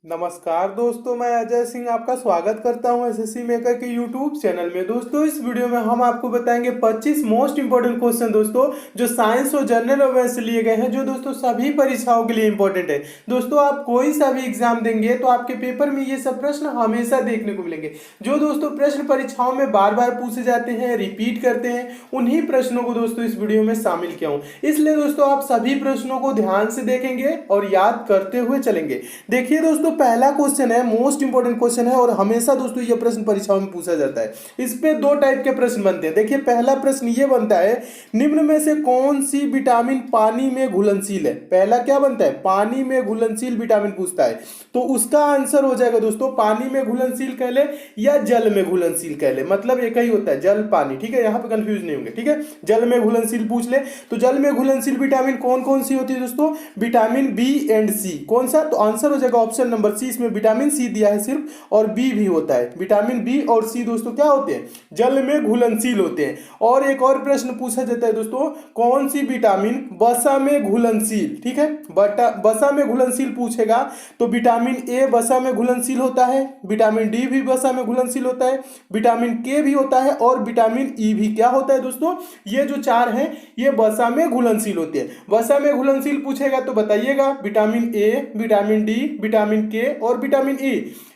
नमस्कार दोस्तों, मैं अजय सिंह आपका स्वागत करता हूं एसएससी मेकर के यूट्यूब चैनल में। दोस्तों, इस वीडियो में हम आपको बताएंगे 25 मोस्ट इंपोर्टेंट क्वेश्चन दोस्तों, जो साइंस और जनरल अवेयर्स से लिए गए हैं, जो दोस्तों सभी परीक्षाओं के लिए इंपॉर्टेंट है। दोस्तों, आप कोई सा भी एग्जाम देंगे तो आपके पेपर में ये सब प्रश्न हमेशा देखने को मिलेंगे। जो दोस्तों प्रश्न परीक्षाओं में बार बार पूछे जाते हैं, रिपीट करते हैं, उन्हीं प्रश्नों को दोस्तों इस वीडियो में शामिल किया हूं। इसलिए दोस्तों आप सभी प्रश्नों को ध्यान से देखेंगे और याद करते हुए चलेंगे। देखिए दोस्तों, पहला क्वेश्चन है, मोस्ट इंपोर्टेंट क्वेश्चन है और हमेशा दोस्तों यह प्रश्न परीक्षाओं में पूछा जाता है। इस पे दो टाइप के प्रश्न बनते हैं। देखिए, पहला प्रश्न ये बनता है, निम्न में से कौन सी विटामिन पानी में घुलनशील है। पहला क्या बनता है, पानी में घुलनशील विटामिन पूछता है, तो उसका आंसर हो जाएगा दोस्तों पानी में घुलनशील कह ले या जल में घुलनशील कह ले, मतलब एक ही होता है, जल पानी। ठीक है, यहां पे कंफ्यूज नहीं होंगे। ठीक है, जल में घुलनशील पूछ ले तो जल में घुलनशील विटामिन कौन कौन सी होती है दोस्तों, विटामिन बी एंड सी। कौन सा, तो आंसर हो जाएगा ऑप्शन नंबर सी। इसमें विटामिन सी दिया है सिर्फ और बी भी होता है। विटामिन बी और सी दोस्तों क्या होते हैं, जल में घुलनशील होते हैं। और एक और प्रश्न पूछा जाता है दोस्तों, कौन सी विटामिन वसा में घुलनशील। ठीक है, वसा में घुलनशील पूछेगा तो विटामिन ए वसा में घुलनशील होता है, विटामिन डी भी वसा में घुलनशील होता है, विटामिन के भी होता है और विटामिन ई भी क्या होता है दोस्तों, ये जो चार हैं ये वसा में घुलनशील होते हैं। वसा में घुलनशील पूछेगा तो बताइएगा vitamin A, vitamin D, vitamin के और विटामिन ई।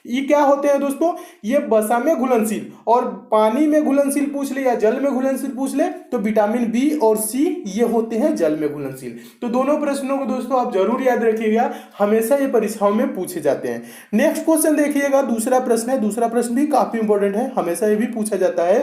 ये क्या होते हैं दोस्तों, ये वसा में घुलनशील। और पानी में घुलनशील पूछ ले या जल में घुलनशील पूछ ले तो विटामिन बी और सी ये होते हैं जल में घुलनशील। तो दोनों प्रश्नों को दोस्तों आप जरूर याद रखिएगा, हमेशा ये परीक्षाओं में पूछे जाते हैं। नेक्स्ट क्वेश्चन देखिएगा, दूसरा प्रश्न है। दूसरा प्रश्न भी काफी इंपॉर्टेंट है, हमेशा ये भी पूछा जाता है।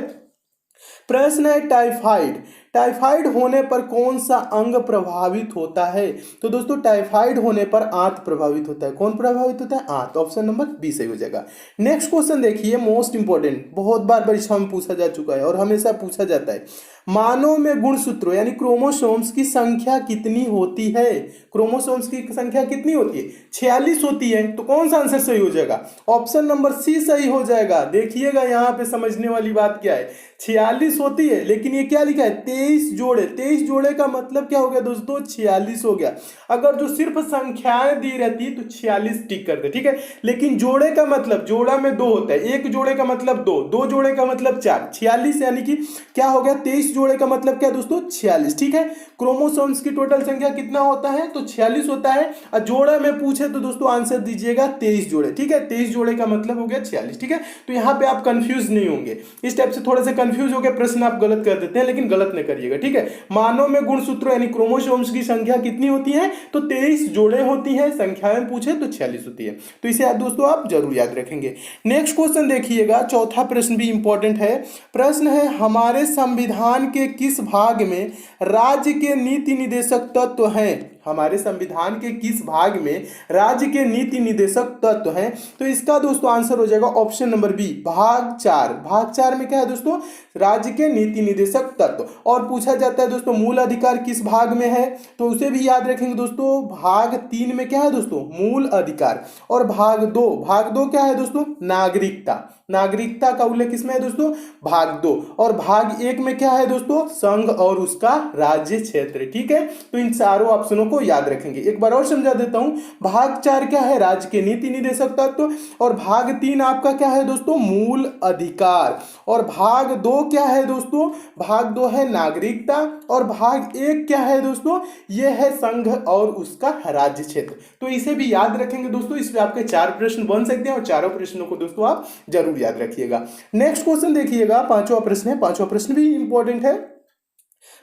प्रश्न है, टाइफाइड टाइफाइड होने पर कौन सा अंग प्रभावित होता है। तो दोस्तों टाइफाइड होने पर आंत प्रभावित होता है। कौन प्रभावित होता है, आंत। ऑप्शन नंबर बी सही हो जाएगा। नेक्स्ट क्वेश्चन देखिए, मोस्ट इंपोर्टेंट, बहुत बार परीक्षाओं में पूछा जा चुका है और हमेशा पूछा जाता है। मानव में गुणसूत्रों यानी क्रोमोसोम्स की संख्या कितनी होती है। क्रोमोसोम्स की संख्या कितनी होती है, 46 होती है। तो कौन सा आंसर सही हो जाएगा, ऑप्शन नंबर सी सही हो जाएगा। देखिएगा यहाँ पे समझने वाली बात क्या है, 46 होती है लेकिन ये क्या लिखा है, 23 जोड़े। 23 जोड़े का मतलब क्या हो गया दोस्तों, 46 हो गया। अगर जो सिर्फ संख्याएं दी रहती तो 46 टिक करते। ठीक है, लेकिन जोड़े का मतलब, जोड़ा में दो होता है, एक जोड़े का मतलब दो, दो जोड़े का मतलब चार, 46 यानी कि क्या हो गया, 23 जोड़े का मतलब क्या दोस्तों, 46। ठीक है, क्रोमोसोम्स की टोटल संख्या कितना होता है, तो 46 होता है। और जोड़ा में पूछे तो दोस्तों आंसर दीजिएगा 23 जोड़े। ठीक है, 23 जोड़े का मतलब हो गया 46। ठीक है, तो यहां पे आप कंफ्यूज नहीं होंगे। इस टाइप से थोड़े से कंफ्यूज हो गए प्रश्न आप गलत कर देते हैं, लेकिन गलत नहीं करिएगा। ठीक है, मानव में गुणसूत्रों यानी क्रोमोसोम्स की संख्या कितनी होती है, तो 23 जोड़े होती है। संख्याएं पूछे तो 46 होती है। तो इसे दोस्तों आप जरूर याद रखेंगे। नेक्स्ट क्वेश्चन देखिएगा, चौथा प्रश्न भी इंपॉर्टेंट है। प्रश्न है, हमारे संविधान के किस भाग में राज्य के नीति निदेशक तत्व हैं। हमारे संविधान के किस भाग में राज्य के नीति निदेशक तत्व हैं। तो इसका दोस्तों आंसर हो जाएगा ऑप्शन नंबर बी, भाग 4। भाग 4 में क्या है दोस्तों, राज्य के नीति निदेशक तत्व। और पूछा जाता है दोस्तों मूल अधिकार किस भाग में है, तो उसे भी याद रखेंगे दोस्तों। भाग 3 में क्या है दोस्तों, मूल अधिकार। और भाग 2, भाग 2 क्या है दोस्तों, नागरिकता। नागरिकता का उल्लेख किसमें है दोस्तों, भाग 2। और भाग 1 में क्या है दोस्तों, संघ और उसका राज्य क्षेत्र। ठीक है, तो इन चारों ऑप्शनों को याद रखेंगे। एक बार और समझा देता हूं, भाग 4 क्या है, राज्य के नीति निदेशक तत्व। और भाग 3 आपका क्या है दोस्तों, मूल अधिकार। और भाग 2 क्या है दोस्तों, भाग 2 है नागरिकता। और भाग 1 क्या है दोस्तों, यह है संघ और उसका राज्य क्षेत्र। तो इसे भी याद रखेंगे दोस्तों। इसमें आपके 4 प्रश्न बन सकते हैं और चारों प्रश्नों को दोस्तों आप जरूर याद रखिएगा। नेक्स्ट क्वेश्चन देखिएगा, पांचवा प्रश्न है। पांचवा प्रश्न भी इंपॉर्टेंट है।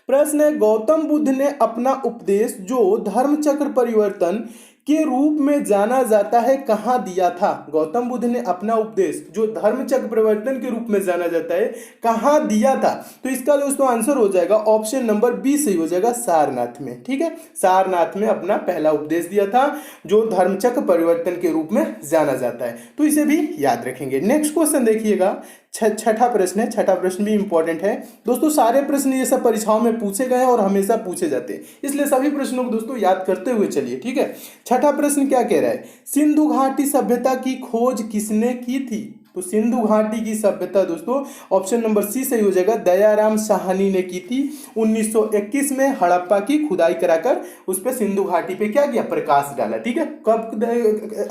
प्रश्न है, गौतम बुद्ध ने अपना उपदेश जो धर्म चक्र परिवर्तन के रूप में जाना जाता है कहां दिया था। गौतम बुद्ध ने अपना उपदेश जो धर्म चक्र परिवर्तन के रूप में जाना जाता है कहां दिया था। तो इसका दोस्तों आंसर हो जाएगा ऑप्शन नंबर बी सही हो जाएगा, सारनाथ में। ठीक है, सारनाथ में अपना पहला उपदेश दिया था जो धर्म चक्र परिवर्तन के रूप में जाना जाता है। तो इसे भी याद रखेंगे। नेक्स्ट क्वेश्चन देखिएगा, छठा प्रश्न है। छठा प्रश्न भी इंपॉर्टेंट है दोस्तों। सारे प्रश्न ये सब परीक्षाओं में पूछे गए हैं और हमेशा पूछे जाते हैं, इसलिए सभी प्रश्नों को दोस्तों याद करते हुए चलिए। ठीक है, छठा प्रश्न क्या कह रहा है, सिंधु घाटी सभ्यता की खोज किसने की थी। तो सिंधु घाटी की सभ्यता दोस्तों ऑप्शन नंबर सी सही हो जाएगा, दयाराम साहनी ने की थी 1921 में हड़प्पा की खुदाई कराकर उस पर सिंधु घाटी पे क्या किया, प्रकाश डाला। ठीक है, कब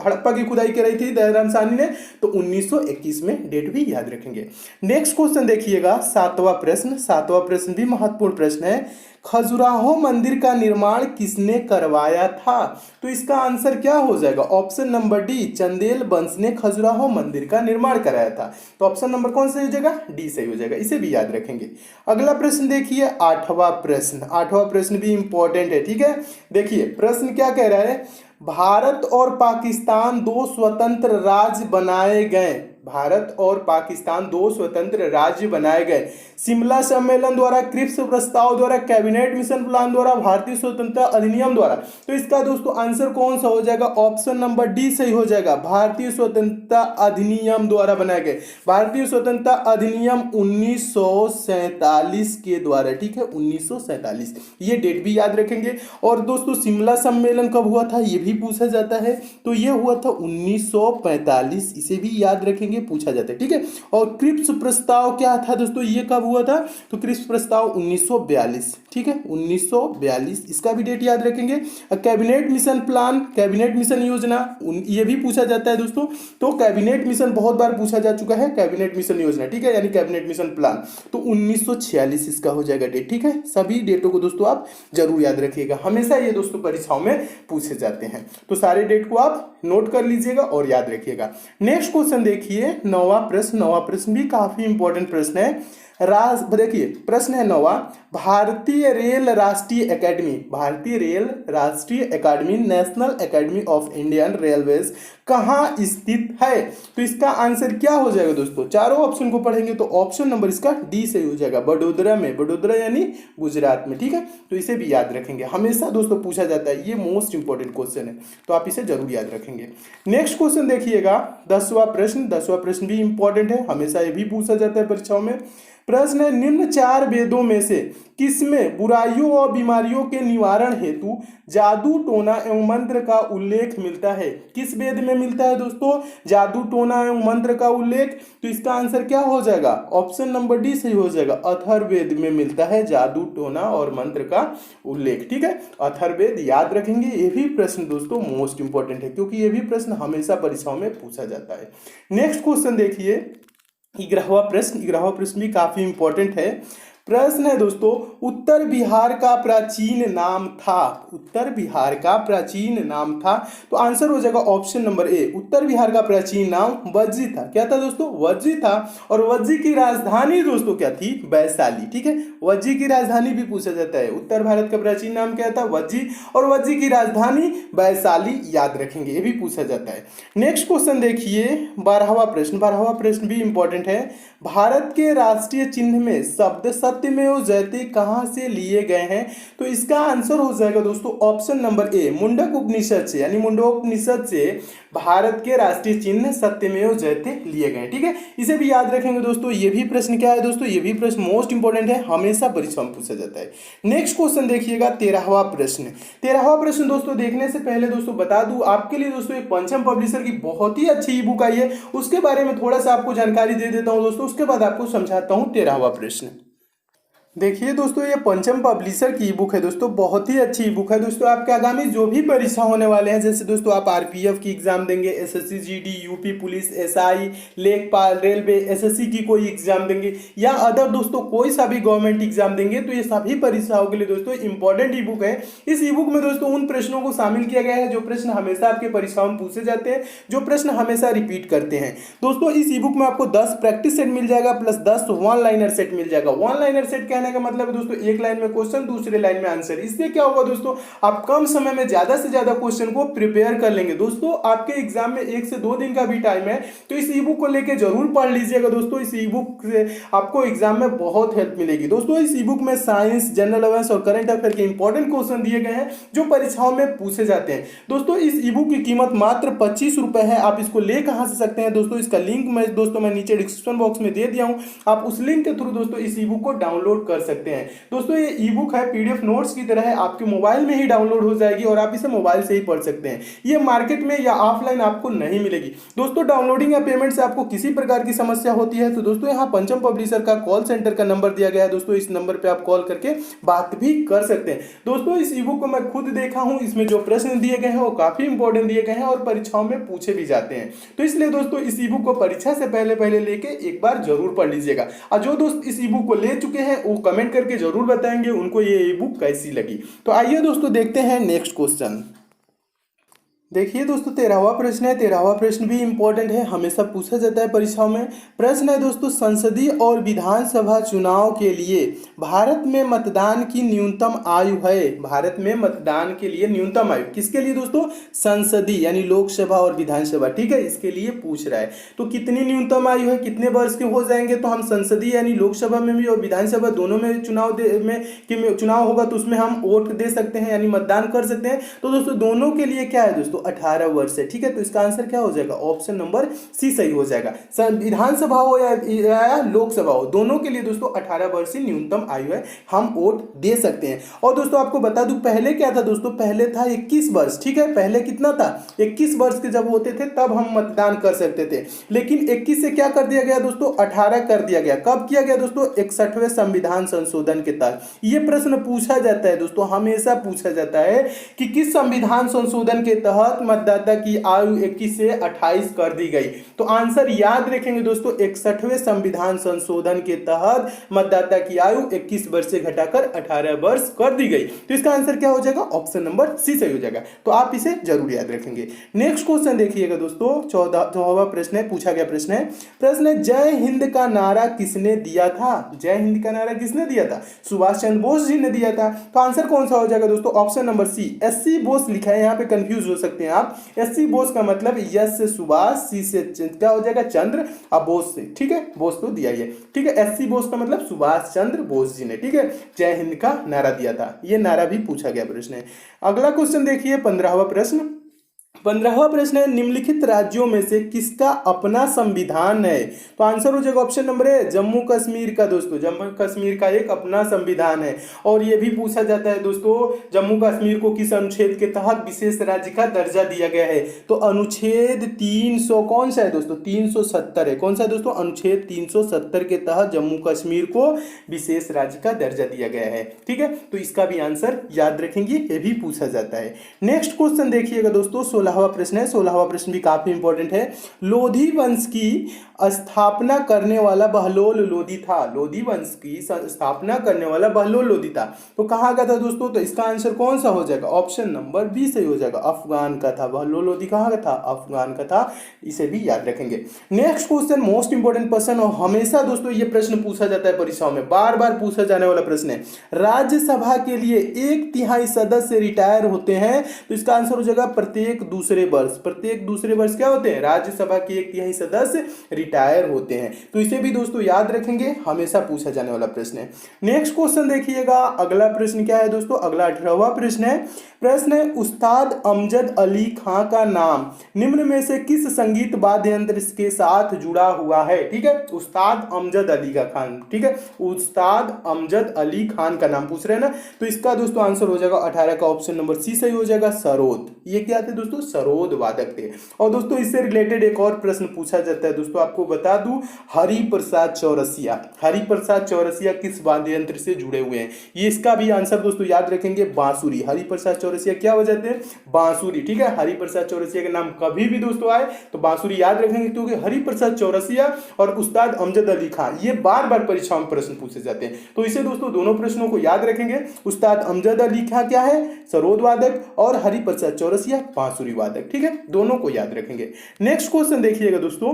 हड़प्पा की खुदाई कराई थी दयाराम साहनी ने, तो 1921 में, डेट भी याद रखेंगे। नेक्स्ट क्वेश्चन देखिएगा, सातवां प्रश्न। सातवां प्रश्न भी महत्वपूर्ण प्रश्न है, खजुराहो मंदिर का निर्माण किसने करवाया था? तो इसका आंसर क्या हो जाएगा, ऑप्शन नंबर डी, चंदेल वंश ने खजुराहो मंदिर का निर्माण कराया था। तो ऑप्शन नंबर कौन सही हो जाएगा, डी सही हो जाएगा, इसे भी याद रखेंगे। अगला प्रश्न देखिए, आठवां प्रश्न। आठवां प्रश्न भी इंपॉर्टेंट है। ठीक है, देखिए प्रश्न क्या कह रहा है, भारत और पाकिस्तान दो स्वतंत्र राज्य बनाए गए। भारत और पाकिस्तान दो स्वतंत्र राज्य बनाए गए शिमला सम्मेलन द्वारा, क्रिप्स प्रस्ताव द्वारा, कैबिनेट मिशन प्लान द्वारा, भारतीय स्वतंत्रता अधिनियम द्वारा। तो इसका दोस्तों आंसर कौन सा हो जाएगा, ऑप्शन नंबर डी सही हो जाएगा, भारतीय स्वतंत्रता अधिनियम द्वारा बनाए गए। भारतीय स्वतंत्रता अधिनियम 1947 के द्वारा। ठीक है, 1947, ये डेट भी याद रखेंगे। और दोस्तों शिमला सम्मेलन कब हुआ था ये भी पूछा जाता है, तो ये हुआ था 1945, इसे भी याद रखेंगे, पूछा जाता है। ठीक है, और क्रिप्स प्रस्ताव क्या था दोस्तों, ये कब हुआ था, तो क्रिप्स प्रस्ताव 1942। ठीक है, 1942, इसका भी डेट याद रखेंगे। Cabinet mission plan, cabinet mission योजना, ये भी पूछा जाता है दोस्तों। तो कैबिनेट मिशन बहुत बार पूछा जा चुका है, कैबिनेट मिशन योजना। ठीक है, यानी कैबिनेट मिशन प्लान, तो 1946 इसका हो जाएगा डेट। ठीक है, सभी डेटों को दोस्तों आप जरूर याद रखिएगा, हमेशा ये दोस्तों परीक्षाओं में पूछे जाते हैं। तो सारे डेट को आप नोट कर लीजिएगा और याद रखिएगा। नेक्स्ट क्वेश्चन देखिए, नौवां प्रश्न। नौवां प्रश्न भी काफी इंपॉर्टेंट प्रश्न है। देखिए प्रश्न है नौवां, भारतीय रेल राष्ट्रीय एकेडमी, भारतीय रेल राष्ट्रीय academy, national academy of Indian railways कहाँ स्थित है? तो इसका आंसर क्या हो जाएगा दोस्तों, चारों ऑप्शन को पढ़ेंगे तो ऑप्शन नंबर इसका डी सही हो जाएगा, बड़ोदरा में, बड़ोदरा यानी गुजरात में। ठीक है, तो इसे भी याद रखेंगे, हमेशा दोस्तों पूछा जाता है, ये मोस्ट इंपॉर्टेंट क्वेश्चन है, तो आप इसे जरूर याद रखेंगे। नेक्स्ट क्वेश्चन देखिएगा, 10वां प्रश्न। 10वां प्रश्न भी इंपॉर्टेंट है, हमेशा ये भी पूछा जाता है परीक्षाओं में। प्रश्न है, निम्न चार वेदों में से किसमें बुराइयों और बीमारियों के निवारण हेतु जादू टोना एवं मंत्र का उल्लेख मिलता है? किस वेद में मिलता है दोस्तों जादू टोना एवं मंत्र का उल्लेख? तो इसका आंसर क्या हो जाएगा, ऑप्शन नंबर डी सही हो जाएगा, अथर्ववेद में मिलता है जादू टोना और मंत्र का उल्लेख। ठीक है, अथर्ववेद याद रखेंगे। ये भी प्रश्न दोस्तों मोस्ट इंपॉर्टेंट है, क्योंकि ये भी प्रश्न हमेशा परीक्षाओं में पूछा जाता है। नेक्स्ट क्वेश्चन देखिए, 11वां प्रश्न। 11वां प्रश्न भी काफी इंपॉर्टेंट है। प्रश्न है दोस्तों, उत्तर बिहार का प्राचीन नाम था, उत्तर बिहार का प्राचीन नाम था। तो आंसर हो जाएगा ऑप्शन नंबर ए, उत्तर बिहार का प्राचीन नाम वज्जी था। क्या था दोस्तों, वज्जी था। और वज्जी की राजधानी दोस्तों क्या थी, वैशाली। ठीक है, वज्जी की राजधानी भी पूछा जाता है, उत्तर भारत का प्राचीन नाम क्या था, वज्जी, और वज्जी की राजधानी वैशाली, याद रखेंगे, ये भी पूछा जाता है। नेक्स्ट क्वेश्चन देखिए, 12वां प्रश्न। 12वां प्रश्न भी इंपॉर्टेंट है। भारत के राष्ट्रीय चिन्ह में शब्द सत्यमेव जयते कहां से लिए गए हैं? तो इसका आंसर हो जाएगा दोस्तों ऑप्शन नंबर ए, मुंडक उपनिषद से, यानी मुंडकोपनिषद से भारत के राष्ट्रीय चिन्ह सत्यमेव जयते लिए गए। ठीक है, इसे भी याद रखेंगे दोस्तों। ये भी प्रश्न क्या है दोस्तों, ये भी प्रश्न मोस्ट इंपॉर्टेंट है, हमेशा परीक्षा में पूछा जाता है। नेक्स्ट क्वेश्चन देखिएगा, 13वां प्रश्न। 13वां प्रश्न दोस्तों देखने से पहले दोस्तों बता दूं आपके लिए दोस्तों, एक पंचम पब्लिशर की बहुत ही अच्छी ई बुक आई है, उसके बारे में थोड़ा सा आपको जानकारी दे देता हूं दोस्तों, उसके बाद आपको समझाता हूं 13वां प्रश्न। देखिए दोस्तों, ये पंचम पब्लिशर की ई बुक है दोस्तों, बहुत ही अच्छी ई बुक है दोस्तों। आपके आगामी जो भी परीक्षा होने वाले हैं, जैसे दोस्तों आप आरपीएफ की एग्जाम देंगे, SSC GD, UP police, SI, लेखपाल, रेलवे, एसएससी की कोई एग्जाम देंगे, या अदर दोस्तों कोई सा भी गवर्नमेंट एग्जाम देंगे, तो ये सभी परीक्षाओं के लिए दोस्तों इंपॉर्टेंट ई बुक है। इस ई बुक में दोस्तों उन प्रश्नों को शामिल किया गया है जो प्रश्न हमेशा आपके परीक्षाओं में पूछे जाते हैं, जो प्रश्न हमेशा रिपीट करते हैं। दोस्तों इस ई बुक में आपको 10 प्रैक्टिस सेट मिल जाएगा, प्लस 10 वन लाइनर सेट मिल जाएगा। वन लाइनर सेट कहने का मतलब है दोस्तों, एक लाइन में क्वेश्चन, दूसरे लाइन में आंसर। इससे क्या होगा दोस्तों, आप कम समय में ज्यादा से ज्यादा क्वेश्चन को प्रिपेयर कर लेंगे। दोस्तों आपके एग्जाम में 1 से 2 दिन का भी टाइम है, तो इस ई बुक को लेकर जरूर पढ़ लीजिएगा दोस्तों। इस ई बुक से आपको एग्जाम में बहुत हेल्प मिलेगी दोस्तों। इस ई बुक में साइंस, जनरल अवेयरनेस और करंट अफेयर के इंपॉर्टेंट क्वेश्चन दिए गए हैं, जो परीक्षाओं में पूछे जाते हैं। दोस्तों इस ई बुक की कीमत मात्र 25 रुपए है। आप इसको ले कहां से सकते हैं दोस्तों, इसका लिंक मैं नीचे डिस्क्रिप्शन बॉक्स में दे दिया हूं, आप उस लिंक के थ्रू दोस्तों इस ई बुक को डाउनलोड कर कर सकते हैं। दोस्तों ये ई बुक है, पीडीएफ नोट्स की तरह है, आपके मोबाइल में ही डाउनलोड हो जाएगी और आप इसे मोबाइल से ही पढ़ सकते हैं। ये मार्केट में या ऑफलाइन आपको नहीं मिलेगी। दोस्तों डाउनलोडिंग या पेमेंट से आपको किसी प्रकार की समस्या होती है तो दोस्तों यहाँ पंचम पब्लिशर का कॉल सेंटर का नंबर दिया गया है। दोस्तों इस नंबर पे आप कॉल करके बात भी कर सकते हैं। दोस्तों इस ई बुक को मैं खुद देखा हूं, इसमें जो प्रश्न दिए गए हैं वो काफी इंपॉर्टेंट दिए गए हैं और परीक्षाओं में पूछे भी जाते हैं। तो इसलिए दोस्तों इस ई बुक को परीक्षा से पहले पहले लेके एक बार जरूर पढ़ लीजिएगा। और जो दोस्त इस ई बुक को ले चुके हैं वो कमेंट करके जरूर बताएंगे उनको ये ई बुक कैसी लगी। तो आइए दोस्तों देखते हैं नेक्स्ट क्वेश्चन। देखिए दोस्तों 13वां प्रश्न है। 13वां प्रश्न भी इंपॉर्टेंट है, हमेशा पूछा जाता है परीक्षाओं में। प्रश्न है दोस्तों, संसदीय और विधानसभा चुनाव के लिए भारत में मतदान की न्यूनतम आयु है। भारत में मतदान के लिए न्यूनतम आयु किसके लिए दोस्तों? संसदीय यानी लोकसभा और विधानसभा, ठीक है, इसके लिए पूछ रहा है। तो कितनी न्यूनतम आयु है, कितने वर्ष के हो जाएंगे? तो हम संसदीय यानी लोकसभा में भी और विधानसभा दोनों में चुनाव होगा तो उसमें हम वोट दे सकते हैं यानी मतदान कर सकते हैं। तो दोस्तों दोनों के लिए क्या है दोस्तों? 18 वर्ष है, ठीक है। तो इसका आंसर क्या हो जाएगा? ऑप्शन नंबर सी सही हो जाएगा। विधानसभा हो या लोकसभा हो, दोनों के लिए दोस्तों 18 वर्ष की न्यूनतम आयु है, हम वोट दे सकते हैं। और दोस्तों आपको बता दूं पहले क्या था दोस्तों? पहले था 21 वर्ष, ठीक है। पहले कितना था? 21 वर्ष के जब होते थे तब हम मतदान कर सकते थे, लेकिन 21 से क्या कर दिया गया दोस्तों? 18 कर दिया गया। कब किया गया दोस्तों? 61वें संविधान संशोधन के तहत। यह प्रश्न पूछा जाता है दोस्तों, हमेशा पूछा जाता है कि किस संविधान संशोधन के तहत मतदाता की आयु 21 से 28 कर दी गई। तो आंसर याद रखेंगे दोस्तों, 61वें संविधान संशोधन के तहत मतदाता की आयु 21 वर्ष से घटाकर 18 वर्ष कर दी गई। तो इसका आंसर क्या हो जाएगा? ऑप्शन नंबर सी सही हो जाएगा। तो आप इसे जरूर याद रखेंगे। नेक्स्ट क्वेश्चन देखिएगा दोस्तों, 14वां प्रश्न है, पूछा गया प्रश्न है जय हिंद का नारा किसने दिया था? जय हिंद का नारा किसने दिया था? सुभाष चंद्र बोस जी ने दिया था। तो आंसर कौन सा हो जाएगा दोस्तों? Option number C, SC Bose लिखा है, यहाँ पे कंफ्यूज हो सकते हैं आप। एससी बोस का मतलब यस से सुभाष, सी से क्या हो जाएगा? चंद्र, और बोस से, ठीक है, बोस तो दिया ही है, ठीक है। एससी बोस का मतलब सुभाष चंद्र बोस जी ने, ठीक है, जय हिंद का नारा दिया था। ये नारा भी पूछा गया प्रश्न है। अगला क्वेश्चन देखिए 15वां प्रश्न। 15वां प्रश्न है, निम्नलिखित राज्यों में से किसका अपना संविधान है? तो आंसर हो जाएगा option number A, Jammu Kashmir का। दोस्तों जम्मू कश्मीर का एक अपना संविधान है। और यह भी पूछा जाता है दोस्तों, जम्मू कश्मीर को किस अनुच्छेद के तहत विशेष राज्य का दर्जा दिया गया है? तो अनुच्छेद 300 कौन सा है दोस्तों? 370 है। कौन सा है दोस्तों? अनुच्छेद 370 के तहत जम्मू कश्मीर को विशेष राज्य का दर्जा दिया गया है, ठीक है। तो इसका भी आंसर याद रखेंगे, यह भी पूछा जाता है। नेक्स्ट क्वेश्चन देखिएगा दोस्तों, 16वां प्रश्न है। 16वां प्रश्न भी काफी इंपॉर्टेंट है। लोधी वंश की स्थापना करने वाला बहलोल लोधी था। लोधी वंश की स्थापना करने वाला बहलोल लोधी था। तो कहाँ का था दोस्तों? तो इसका आंसर कौन सा हो जाएगा? ऑप्शन नंबर बी सही हो जाएगा, अफगान का था। बहलोल लोधी कहाँ का था? अफगान का था। इसे भी याद रखेंगे। नेक्स्ट क्वेश्चन मोस्ट इंपोर्टेंट प्रश्न, और हमेशा दोस्तों ये प्रश्न पूछा जाता है परीक्षाओं में, बार बार पूछा जाने वाला प्रश्न है। राज्यसभा के लिए 1/3 सदस्य रिटायर होते हैं। तो इसका आंसर हो जाएगा प्रत्येक दूसरे वर्ष। प्रत्येक दूसरे वर्ष क्या होते हैं? राज्यसभा के 1/3 सदस्य रिटायर होते हैं। तो इसे भी दोस्तों याद रखेंगे, हमेशा पूछा जाने वाला प्रश्न है। नेक्स्ट क्वेश्चन देखिएगा, अगला प्रश्न क्या है दोस्तों? अगला 18वां प्रश्न है। प्रश्न है, उस्ताद अमजद अली खां का नाम निम्न में से किस संगीत वाद्य यंत्र के साथ जुड़ा हुआ है? ठीक है, उस्ताद अमजद अली का खान, ठीक है, उस्ताद अमजद अली खान का नाम पूछ रहे हैं ना। तो इसका दोस्तों आंसर हो जाएगा 18 का ऑप्शन नंबर सी सही हो जाएगा, सरोद। ये क्या थे दोस्तों? सरोद वादक थे। और दोस्तों इससे रिलेटेड एक और प्रश्न पूछा जाता है दोस्तों, आपको बता दूं, हरिप्रसाद चौरसिया। हरिप्रसाद चौरसिया किस वाद्य यंत्र से जुड़े हुए हैं? ये इसका भी आंसर दोस्तों याद रखेंगे, बांसुरी। हरिप्रसाद चौरसिया क्या बजाते हैं? बांसुरी, ठीक है। हरिप्रसाद चौरसिया के नाम कभी भी दोस्तों आए तो बांसुरी याद रखेंगे, क्योंकि हरिप्रसाद चौरसिया और उस्ताद अमजद अली खान ये बार बार परीक्षाओं में प्रश्न पूछे जाते हैं। तो इसे दोस्तों दोनों प्रश्नों को याद रखेंगे। उस्ताद अमजद अली खान क्या है? सरोद वादक, और हरिप्रसाद चौरसिया बांसुरी वादक, ठीक है, दोनों को याद रखेंगे। नेक्स्ट क्वेश्चन देखिएगा दोस्तों,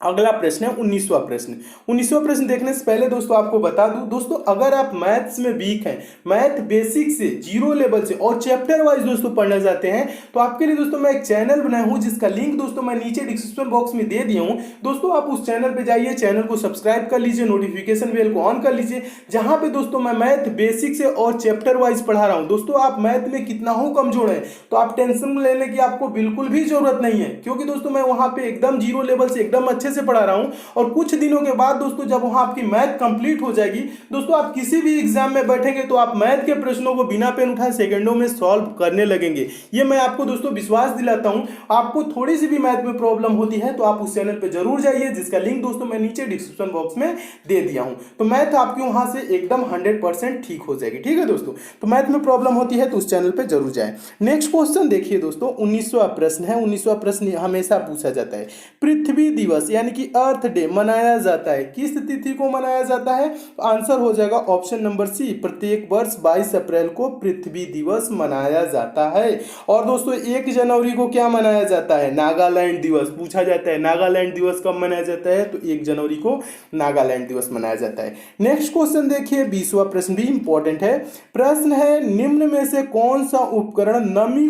अगला प्रश्न है 19वां प्रश्न। 19वां प्रश्न देखने से पहले दोस्तों आपको बता दूं दोस्तों, अगर आप मैथ्स में वीक हैं, मैथ बेसिक से, जीरो लेवल से और चैप्टर वाइज दोस्तों पढ़ना चाहते हैं, तो आपके लिए दोस्तों मैं एक चैनल बनाया हूं, जिसका लिंक दोस्तों मैं नीचे डिस्क्रिप्शन बॉक्स में दे दिया हूं। दोस्तों आप उस चैनल पर जाइए, चैनल को सब्सक्राइब कर लीजिए, नोटिफिकेशन बेल को ऑन कर लीजिए, जहां पे दोस्तों मैं मैथ बेसिक से और चैप्टर वाइज पढ़ा रहा हूं। दोस्तों आप मैथ में कितना हो कमजोर है तो आप टेंशन लेने की आपको बिल्कुल भी जरूरत नहीं है, क्योंकि दोस्तों मैं वहां पे एकदम जीरो लेवल से एकदम अच्छे अच्छे से पढ़ा रहा हूं और कुछ दिनों के बाद दोस्तों जब वहां आपकी मैथ कंप्लीट हो जाएगी दोस्तों, आप किसी भी एग्जाम में बैठेंगे तो आप मैथ के प्रश्नों को बिना पेन उठाए सेकंडों में सॉल्व करने लगेंगे। ये मैं आपको दोस्तों विश्वास दिलाता हूं। आपको थोड़ी सी भी मैथ में प्रॉब्लम होती है तो आप उस चैनल पे जरूर जाइए, जिसका लिंक दोस्तों मैं नीचे डिस्क्रिप्शन बॉक्स में दे दिया हूं। तो मैथ आपकी वहां से एकदम 100% ठीक हो जाएगी। ठीक है दोस्तों, तो मैथ में प्रॉब्लम होती है तो उस चैनल पे जरूर जाएं। नेक्स्ट क्वेश्चन देखिए दोस्तों, 19वां प्रश्न है। 19वां प्रश्न हमेशा पूछा जाता है। पृथ्वी दिवस यानी कि अर्थ डे मनाया जाता है, किस तिथि को मनाया जाता है? तो आंसर हो जाएगा ऑप्शन नंबर सी, प्रत्येक वर्ष 22 अप्रैल को पृथ्वी दिवस मनाया जाता है। और दोस्तों 1 जनवरी को क्या मनाया जाता है? नागालैंड दिवस। पूछा जाता है नागालैंड दिवस कब मनाया जाता है? तो 1 जनवरी को नागालैंड दिवस मनाया जाता है। नेक्स्ट क्वेश्चन देखिए, 20वां प्रश्न भी इंपॉर्टेंट है। प्रश्न है, निम्न में से कौन सा उपकरण नमी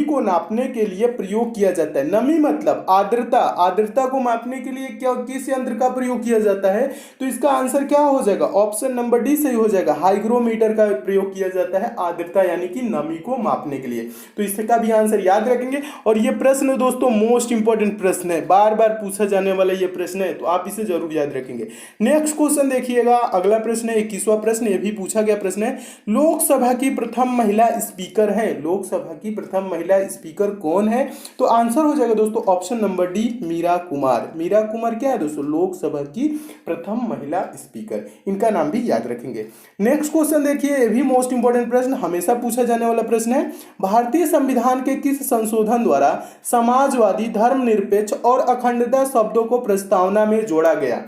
को नापने के लिए प्रयोग किया जाता है? नमी मतलब आर्द्रता को मापने के लिए क्या किस यंत्र का प्रयोग किया जाता है? तो इसका आंसर क्या हो जाएगा? ऑप्शन नंबर डी सही हो जाएगा। हाइग्रोमीटर का प्रयोग किया जाता है आर्द्रता यानी कि नमी को मापने के लिए। तो इसका भी आंसर याद रखेंगे। और ये प्रश्न दोस्तों मोस्ट इंपॉर्टेंट प्रश्न है, बार बार पूछा जाने वाला ये प्रश्न है, तो आप इसे जरूर याद रखेंगे। नेक्स्ट क्वेश्चन देखिएगा, अगला प्रश्न है 21वां प्रश्न, ये भी पूछा गया प्रश्न है। लोकसभा की प्रथम महिला स्पीकर है, लोकसभा की प्रथम महिला स्पीकर कौन है? तो आंसर हो जाएगा दोस्तों option number D, Meera Kumar. Meera Kumar क्या है दोस्तों? लोकसभा की प्रथम महिला स्पीकर। इनका नाम भी याद रखेंगे। नेक्स्ट क्वेश्चन देखिए, ये भी मोस्ट इंपॉर्टेंट प्रश्न, हमेशा पूछा जाने वाला प्रश्न है। भारतीय संविधान के किस संशोधन द्वारा समाजवादी, धर्मनिरपेक्ष और अखंडता शब्दों को प्रस्तावना में जोड़ा गया?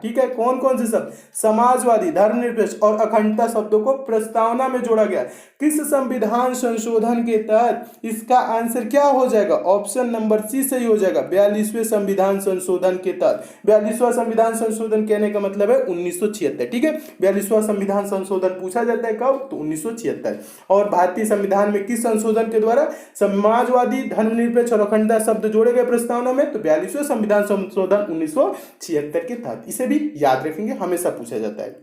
ठीक है, कौन कौन से शब्द? समाजवादी, धर्मनिरपेक्ष और अखंडता शब्दों को प्रस्तावना में जोड़ा गया। किस संविधान संशोधन के तहत? इसका आंसर क्या हो जाएगा? ऑप्शन नंबर सी सही हो जाएगा, 42वें संविधान संशोधन के तहत। 42वां संविधान संशोधन कहने का मतलब है 1976। ठीक है, 42वां संविधान संशोधन पूछा जाता है कब? तो 1976। और भारतीय संविधान में किस संशोधन के द्वारा समाजवादी, धर्मनिरपेक्ष और अखंडता शब्द जोड़े गए प्रस्तावना में? तो 42वें संविधान संशोधन 1976 के तहत। इसे भी याद रखेंगे, हमेशा पूछा जाता है।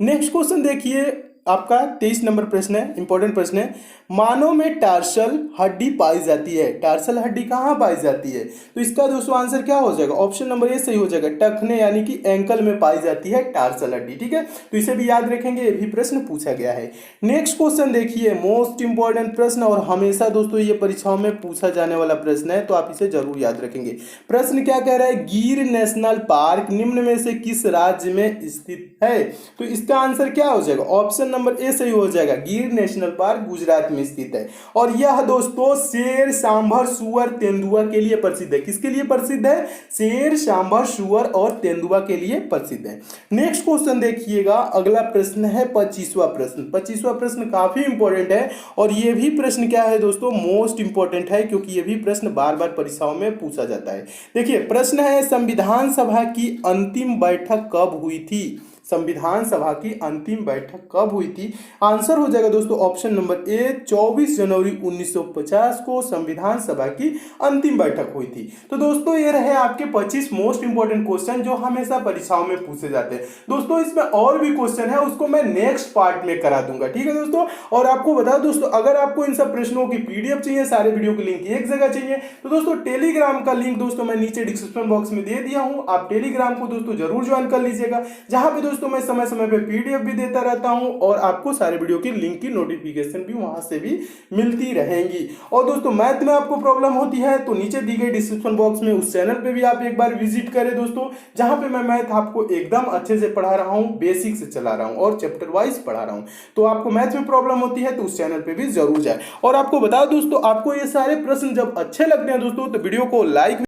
नेक्स्ट क्वेश्चन देखिए, आपका 23 नंबर प्रश्न है, इंपॉर्टेंट प्रश्न है। मानव में टार्सल हड्डी पाई जाती है, टार्सल हड्डी कहां पाई जाती है? तो इसका दोस्तों आंसर क्या हो जाएगा? ऑप्शन नंबर ए सही हो जाएगा, टखने यानी कि एंकल में पाई जाती है टार्सल हड्डी। ठीक है, तो इसे भी याद रखेंगे, ये भी प्रश्न पूछा गया है। नेक्स्ट क्वेश्चन देखिए, मोस्ट इंपॉर्टेंट प्रश्न और हमेशा दोस्तों ये परीक्षाओं में पूछा जाने वाला प्रश्न है, तो आप इसे जरूर याद रखेंगे। प्रश्न क्या कह रहा है? गिर नेशनल पार्क निम्न में से किस राज्य में स्थित है? तो इसका आंसर क्या हो जाएगा? ऑप्शन नंबर ए सही हो जाएगा, गिर नेशनल पार्क गुजरात में स्थित है। और यह दोस्तों शेर, सांभर, सुअर, तेंदुआ के लिए प्रसिद्ध है। किसके लिए प्रसिद्ध है? शेर, सांभर, सुअर और तेंदुआ के लिए प्रसिद्ध है। नेक्स्ट क्वेश्चन देखिएगा, अगला प्रश्न है 25वां प्रश्न। 25वां प्रश्न काफी इंपॉर्टेंट है और यह भी प्रश्न क्या है दोस्तों? मोस्ट इंपॉर्टेंट है, क्योंकि यह भी प्रश्न बार बार परीक्षाओं में पूछा जाता है। देखिए प्रश्न है, संविधान सभा की अंतिम बैठक कब हुई थी? संविधान सभा की अंतिम बैठक कब हुई थी? आंसर हो जाएगा दोस्तों ऑप्शन नंबर ए, 24 जनवरी 1950 को संविधान सभा की अंतिम बैठक हुई थी। तो दोस्तों ये रहे आपके 25 मोस्ट इंपॉर्टेंट क्वेश्चन जो हमेशा परीक्षाओं में पूछे जाते हैं। दोस्तों इसमें और भी क्वेश्चन है, उसको मैं नेक्स्ट पार्ट में करा दूंगा। ठीक है दोस्तों, और आपको बता दोस्तों, अगर आपको इन सब प्रश्नों की पीडीएफ चाहिए, सारे वीडियो की लिंक एक जगह चाहिए, तो दोस्तों टेलीग्राम का लिंक दोस्तों मैं नीचे डिस्क्रिप्शन बॉक्स में दे दिया हूं। आप टेलीग्राम को दोस्तों जरूर ज्वाइन कर लीजिएगा, जहां पे दोस्तों मैं समय समय पे पीडीएफ भी देता रहता हूं और आपको सारे वीडियो की लिंक की नोटिफिकेशन भी वहां से भी मिलती रहेंगी। और दोस्तों मैथ में आपको प्रॉब्लम होती है तो नीचे दी गई डिस्क्रिप्शन बॉक्स में उस चैनल पे भी आप एक बार विजिट करें दोस्तों, जहां पे मैं मैथ आपको एकदम अच्छे से पढ़ा रहा हूं, बेसिक से चला रहा हूं और चैप्टर वाइज पढ़ा रहा हूं। तो आपको मैथ में प्रॉब्लम होती है तो उस चैनल पे भी जरूर जाए। और आपको बता दोस्तों, आपको ये सारे प्रश्न जब अच्छे लगते हैं दोस्तों तो वीडियो को लाइक